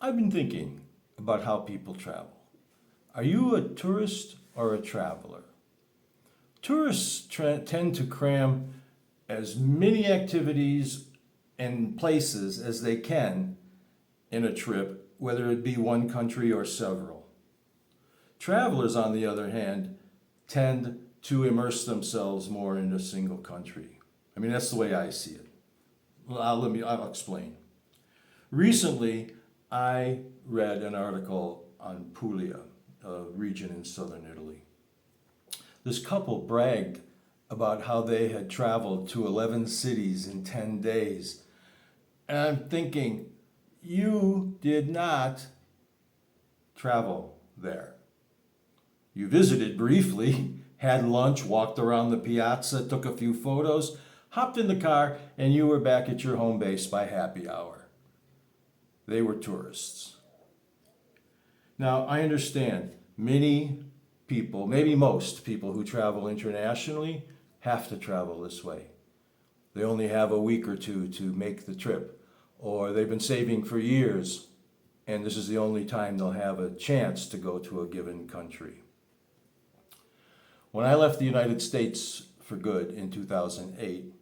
I've been thinking about how people travel. Are you a tourist or a traveler? Tourists tend to cram as many activities and places as they can in a trip, whether it be one country or several. Travelers, on the other hand, tend to immerse themselves more in a single country. I mean, that's the way I see it. Well, I'll explain. Recently, I read an article on Puglia, a region in southern Italy. This couple bragged about how they had traveled to 11 cities in 10 days. And I'm thinking, you did not travel there. You visited briefly, had lunch, walked around the piazza, took a few photos, hopped in the car, and you were back at your home base by happy hour. They were tourists. Now, I understand many people, maybe most people who travel internationally, have to travel this way. They only have a week or two to make the trip, or they've been saving for years, and this is the only time they'll have a chance to go to a given country. When I left the United States for good in 2008,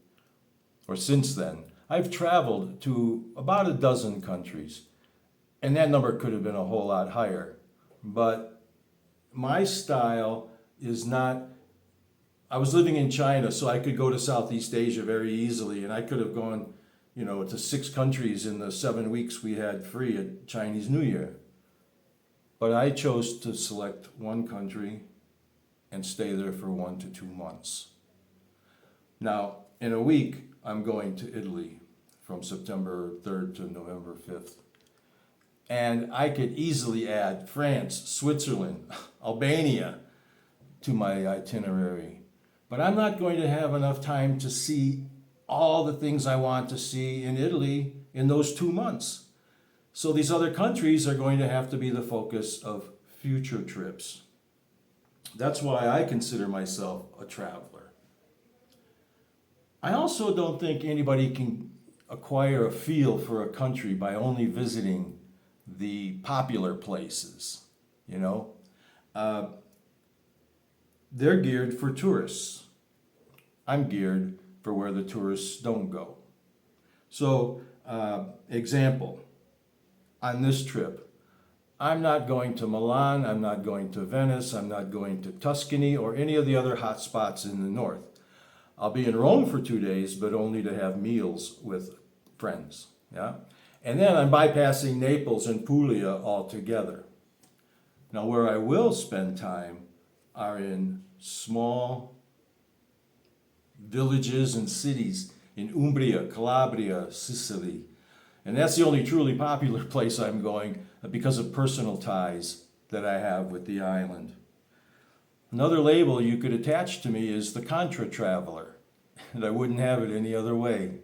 or since then, I've traveled to about a dozen countries, and that number could have been a whole lot higher. But my style is not, I was living in China, so I could go to Southeast Asia very easily, and I could have gone, to 6 countries in the 7 weeks we had free at Chinese New Year. But I chose to select one country and stay there for 1 to 2 months. Now, in a week, I'm going to Italy from September 3rd to November 5th. And I could easily add France, Switzerland, Albania to my itinerary. But I'm not going to have enough time to see all the things I want to see in Italy in those 2 months. So these other countries are going to have to be the focus of future trips. That's why I consider myself a traveler. I also don't think anybody can acquire a feel for a country by only visiting the popular places, They're geared for tourists. I'm geared for where the tourists don't go. So, example, on this trip, I'm not going to Milan, I'm not going to Venice, I'm not going to Tuscany or any of the other hot spots in the north. I'll be in Rome for 2 days, but only to have meals with friends. Yeah? And then I'm bypassing Naples and Puglia altogether. Now, where I will spend time are in small villages and cities in Umbria, Calabria, Sicily. And that's the only truly popular place I'm going because of personal ties that I have with the island. Another label you could attach to me is the contra traveler, and I wouldn't have it any other way.